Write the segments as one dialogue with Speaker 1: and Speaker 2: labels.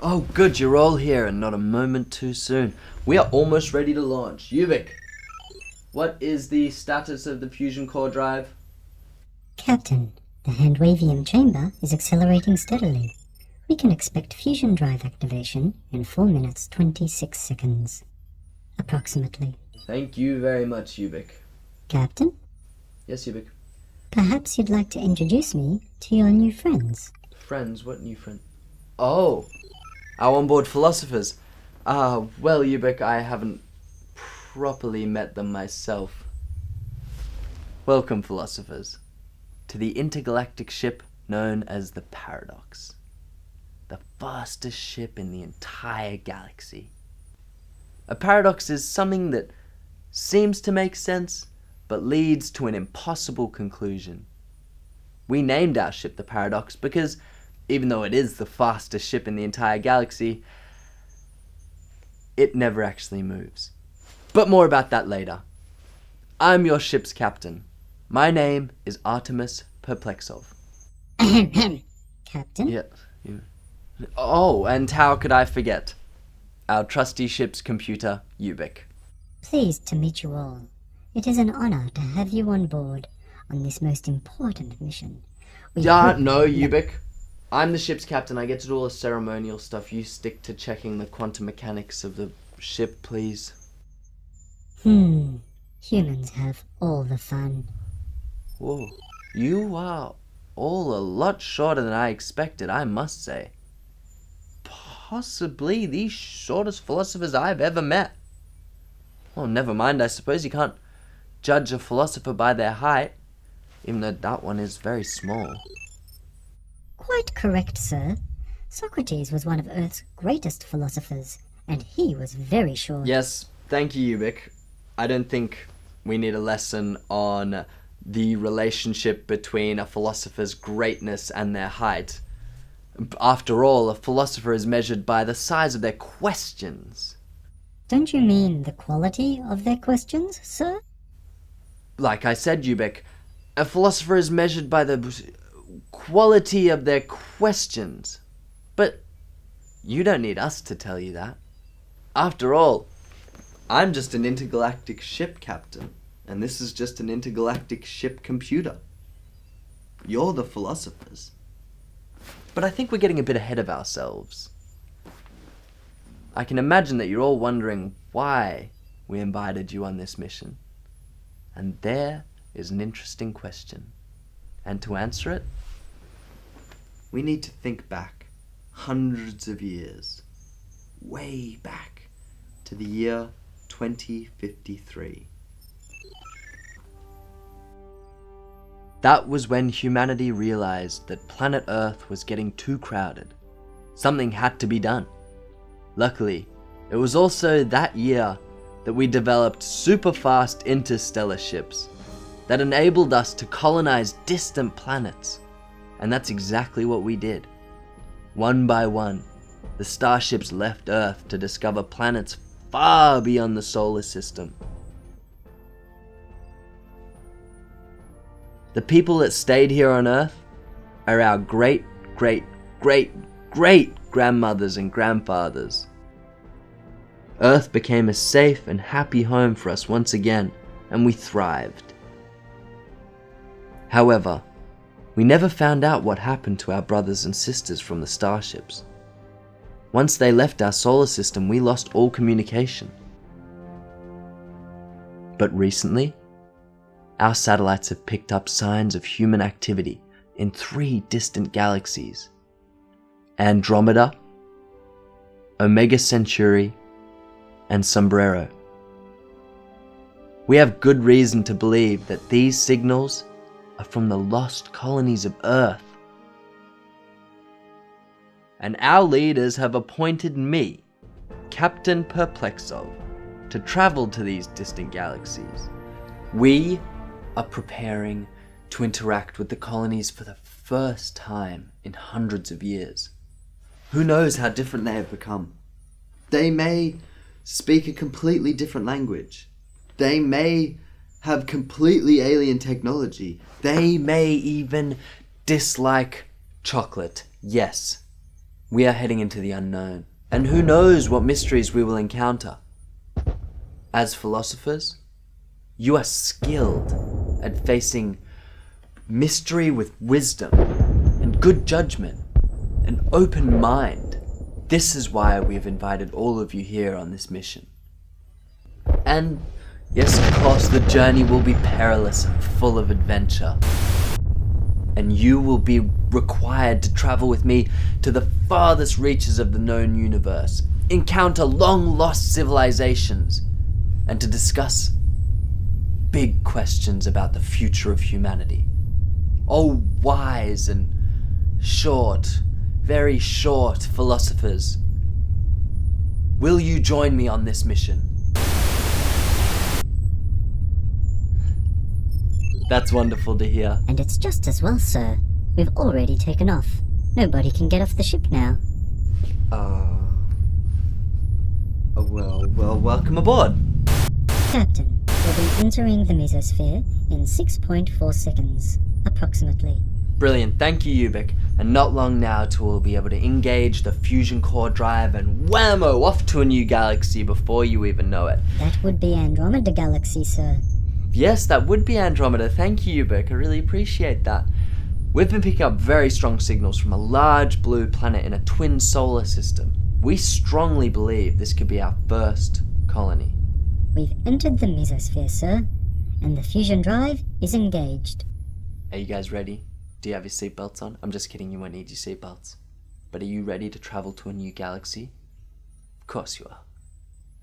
Speaker 1: Oh, good, you're all here and not a moment too soon. We are almost ready to launch. Yuvik, what is the status of the fusion core drive?
Speaker 2: Captain, the handwavium chamber is accelerating steadily. We can expect fusion drive activation in 4 minutes 26 seconds. Approximately.
Speaker 1: Thank you very much, Yuvik.
Speaker 2: Captain,
Speaker 1: Yes, Yuvik.
Speaker 2: perhaps you'd like to introduce me to your new friends.
Speaker 1: Friends? What new friend? Oh, our onboard philosophers. Well, Yubik, I haven't properly met them myself. Welcome, philosophers, to the intergalactic ship known as the Paradox. The fastest ship in the entire galaxy. A paradox is something that seems to make sense, but leads to an impossible conclusion. We named our ship the Paradox because, even though it is the fastest ship in the entire galaxy, it never actually moves. But more about that later. I'm your ship's captain. My name is Artemis Perplexov.
Speaker 2: Captain?
Speaker 1: Yeah. Oh, and how could I forget? Our trusty ship's computer, Ubik.
Speaker 2: Pleased to meet you all. It is an honor to have you on board on this most important mission.
Speaker 1: No, Ubik. I'm the ship's captain. I get to do all the ceremonial stuff. You stick to checking the quantum mechanics of the ship, please.
Speaker 2: Humans have all the fun.
Speaker 1: Whoa. You are all a lot shorter than I expected, I must say. Possibly the shortest philosophers I've ever met. Well, never mind, I suppose you can't judge a philosopher by their height, even though that one is very small.
Speaker 2: Quite correct, sir. Socrates was one of Earth's greatest philosophers, and he was very short.
Speaker 1: Yes, thank you, Ubik. I don't think we need a lesson on the relationship between a philosopher's greatness and their height. After all, a philosopher is measured by the size of their questions.
Speaker 2: Don't you mean the quality of their questions, sir?
Speaker 1: Like I said, Ubik, a philosopher is measured by the quality of their questions. But you don't need us to tell you that. After all, I'm just an intergalactic ship captain, and this is just an intergalactic ship computer. You're the philosophers. But I think we're getting a bit ahead of ourselves. I can imagine that you're all wondering why we invited you on this mission. And there is an interesting question. And to answer it, we need to think back hundreds of years, way back to the year 2053. That was when humanity realized that planet Earth was getting too crowded. Something had to be done. Luckily, it was also that year that we developed super-fast interstellar ships that enabled us to colonize distant planets. And that's exactly what we did. One by one, the starships left Earth to discover planets far beyond the solar system. The people that stayed here on Earth are our great grandmothers and grandfathers. Earth became a safe and happy home for us once again, and we thrived. However, we never found out what happened to our brothers and sisters from the starships. Once they left our solar system, we lost all communication. But recently, our satellites have picked up signs of human activity in 3 distant galaxies: Andromeda, Omega Centauri, and Sombrero. We have good reason to believe that these signals are from the lost colonies of Earth. And our leaders have appointed me, Captain Perplexov, to travel to these distant galaxies. We are preparing to interact with the colonies for the first time in hundreds of years. Who knows how different they have become? They may speak a completely different language. They may have completely alien technology. They may even dislike chocolate. Yes, We are heading into the unknown, and who knows what mysteries we will encounter. As philosophers, you are skilled at facing mystery with wisdom and good judgment, an open mind. This is why we've invited all of you here on this mission. And yes, of course, the journey will be perilous and full of adventure. And you will be required to travel with me to the farthest reaches of the known universe, encounter long-lost civilizations, and to discuss big questions about the future of humanity. Oh, wise and short, very short philosophers, will you join me on this mission? That's wonderful to hear.
Speaker 2: And it's just as well, sir. We've already taken off. Nobody can get off the ship now.
Speaker 1: Well, welcome aboard.
Speaker 2: Captain, we'll be entering the mesosphere in 6.4 seconds, approximately.
Speaker 1: Brilliant, thank you, Ubik. And not long now till we'll be able to engage the fusion core drive and whammo, off to a new galaxy before you even know it.
Speaker 2: That would be Andromeda Galaxy, sir.
Speaker 1: Yes, that would be Andromeda. Thank you, Ubik. I really appreciate that. We've been picking up very strong signals from a large blue planet in a twin solar system. We strongly believe this could be our first colony.
Speaker 2: We've entered the mesosphere, sir, and the fusion drive is engaged.
Speaker 1: Are you guys ready? Do you have your seatbelts on? I'm just kidding, you won't need your seatbelts. But are you ready to travel to a new galaxy? Of course you are.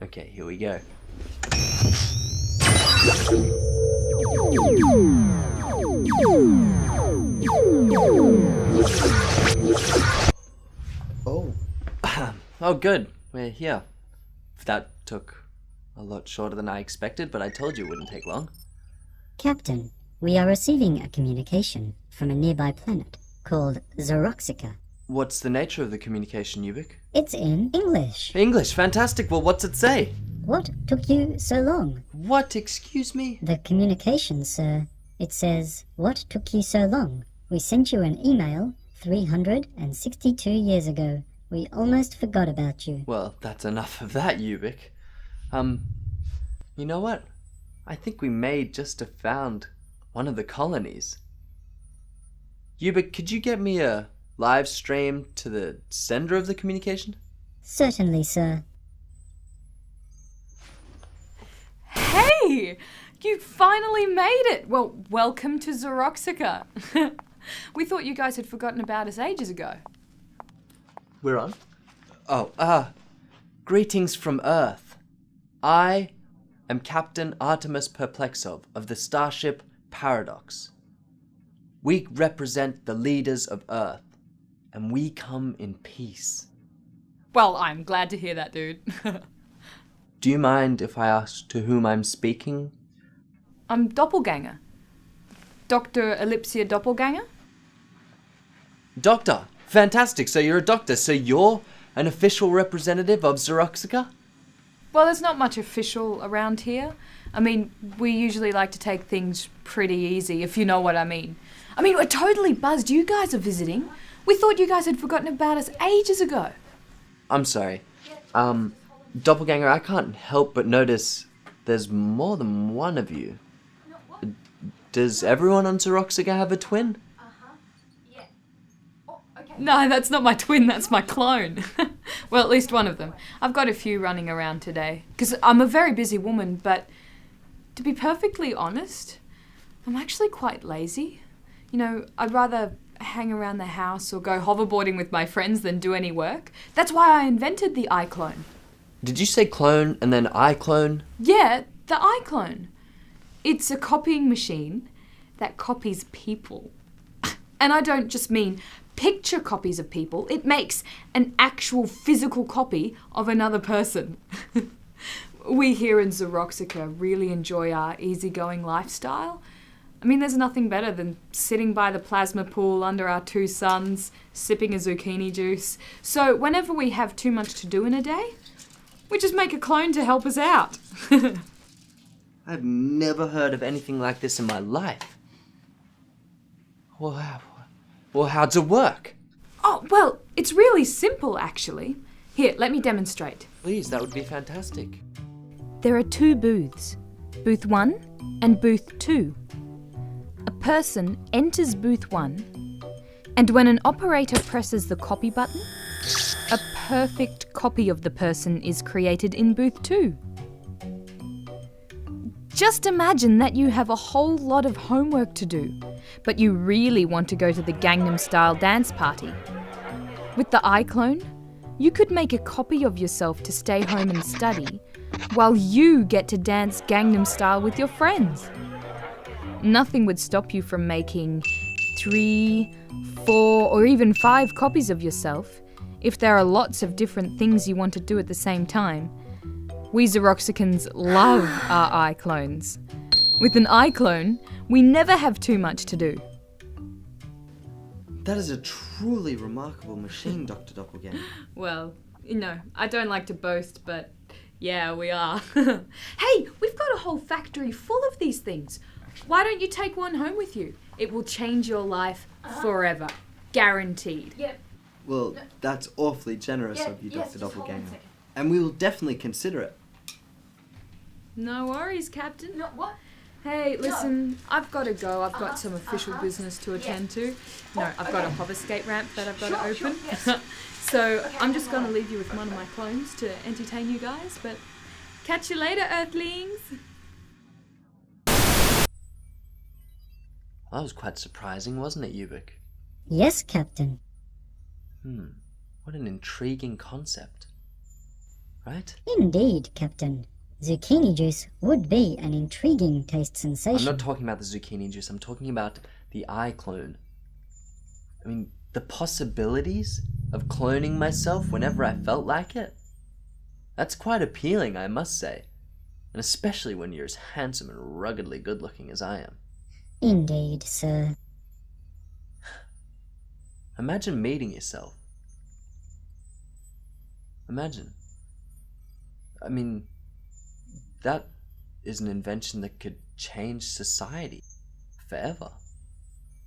Speaker 1: Okay, here we go. Oh, good. We're here. That took a lot shorter than I expected, but I told you it wouldn't take long.
Speaker 2: Captain, we are receiving a communication from a nearby planet called Xeroxica.
Speaker 1: What's the nature of the communication, Ubik?
Speaker 2: It's in English.
Speaker 1: English, fantastic. Well, what's it say?
Speaker 2: What took you so long?
Speaker 1: What, excuse me?
Speaker 2: The communication, sir. It says, what took you so long? We sent you an email 362 years ago. We almost forgot about you.
Speaker 1: Well, that's enough of that, Ubik. You know what? I think we may just have found one of the colonies. Ubik, could you get me a live stream to the sender of the communication?
Speaker 2: Certainly, sir.
Speaker 3: Hey! You finally made it! Well, welcome to Xeroxica. We thought you guys had forgotten about us ages ago.
Speaker 1: We're on? Greetings from Earth. I am Captain Artemis Perplexov of the starship Paradox. We represent the leaders of Earth, and we come in peace.
Speaker 3: Well, I'm glad to hear that, dude.
Speaker 1: Do you mind if I ask to whom I'm speaking?
Speaker 3: I'm Doppelganger. Dr. Ellipsia Doppelganger?
Speaker 1: Doctor! Fantastic, so you're a doctor, so you're an official representative of Xeroxica?
Speaker 3: Well, there's not much official around here. I mean, we usually like to take things pretty easy, if you know what I mean. I mean, we're totally buzzed you guys are visiting. We thought you guys had forgotten about us ages ago.
Speaker 1: I'm sorry. Doppelganger, I can't help but notice there's more than one of you. Does everyone on Xeroxica have a twin?
Speaker 3: No, that's not my twin, that's my clone. Well, at least one of them. I've got a few running around today. Because I'm a very busy woman, but to be perfectly honest, I'm actually quite lazy. You know, I'd rather hang around the house or go hoverboarding with my friends than do any work. That's why I invented the iClone.
Speaker 1: Did you say clone and then iClone?
Speaker 3: Yeah, the iClone. It's a copying machine that copies people. And I don't just mean picture copies of people. It makes an actual physical copy of another person. We here in Xeroxica really enjoy our easygoing lifestyle. I mean, there's nothing better than sitting by the plasma pool under our two suns, sipping a zucchini juice. So whenever we have too much to do in a day, we just make a clone to help us out.
Speaker 1: I've never heard of anything like this in my life. Well, how'd it work?
Speaker 3: Oh, well, It's really simple, actually. Here, let me demonstrate.
Speaker 1: Please, that would be fantastic.
Speaker 3: There are two booths, booth 1 and booth 2. A person enters booth 1, and when an operator presses the copy button, a perfect copy of the person is created in booth 2. Just imagine that you have a whole lot of homework to do, but you really want to go to the Gangnam Style dance party. With the iClone, you could make a copy of yourself to stay home and study, while you get to dance Gangnam Style with your friends. Nothing would stop you from making 3, 4, or even 5 copies of yourself if there are lots of different things you want to do at the same time. We Xeroxicans love our iClones. With an iClone, we never have too much to do.
Speaker 1: That is a truly remarkable machine, Dr. Doppelganger.
Speaker 3: Well, I don't like to boast, but yeah, we are. Hey, we've got a whole factory full of these things. Why don't you take one home with you? It will change your life forever. Guaranteed.
Speaker 4: Yep.
Speaker 1: Well, that's awfully generous
Speaker 4: Yeah,
Speaker 1: of you,
Speaker 4: yes,
Speaker 1: Dr.
Speaker 4: just hold on a
Speaker 1: Doppelganger.
Speaker 4: second.
Speaker 1: And we will definitely consider it.
Speaker 3: No worries, Captain.
Speaker 4: No, what?
Speaker 3: Hey, listen, I've got to go. I've got some official business to attend to. No, I've got a hover skate ramp that I've got to
Speaker 4: Sure,
Speaker 3: open.
Speaker 4: yes.
Speaker 3: So I'm just going to leave you with one of my clones to entertain you guys, but catch you later, Earthlings.
Speaker 1: That was quite surprising, wasn't it, Ubik?
Speaker 2: Yes, Captain.
Speaker 1: What an intriguing concept. Right?
Speaker 2: Indeed, Captain. Zucchini juice would be an intriguing taste
Speaker 1: I'm
Speaker 2: sensation.
Speaker 1: not talking about the zucchini juice, I'm talking about the iClone. I mean, the possibilities of cloning myself whenever I felt like it? That's quite appealing, I must say. And especially when you're as handsome and ruggedly good looking as I am.
Speaker 2: Indeed, sir.
Speaker 1: Imagine meeting yourself. Imagine. I mean, that is an invention that could change society forever.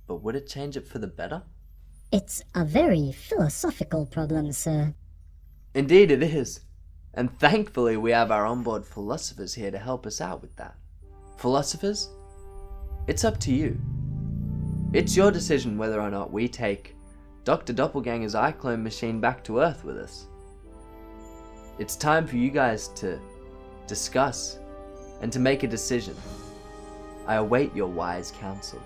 Speaker 1: But would it change it for the better?
Speaker 2: It's a very philosophical problem, sir.
Speaker 1: Indeed it is. And thankfully we have our onboard philosophers here to help us out with that. Philosophers, it's up to you. It's your decision whether or not we take Dr. Doppelganger's iClone machine back to Earth with us. It's time for you guys to discuss and to make a decision. I await your wise counsel.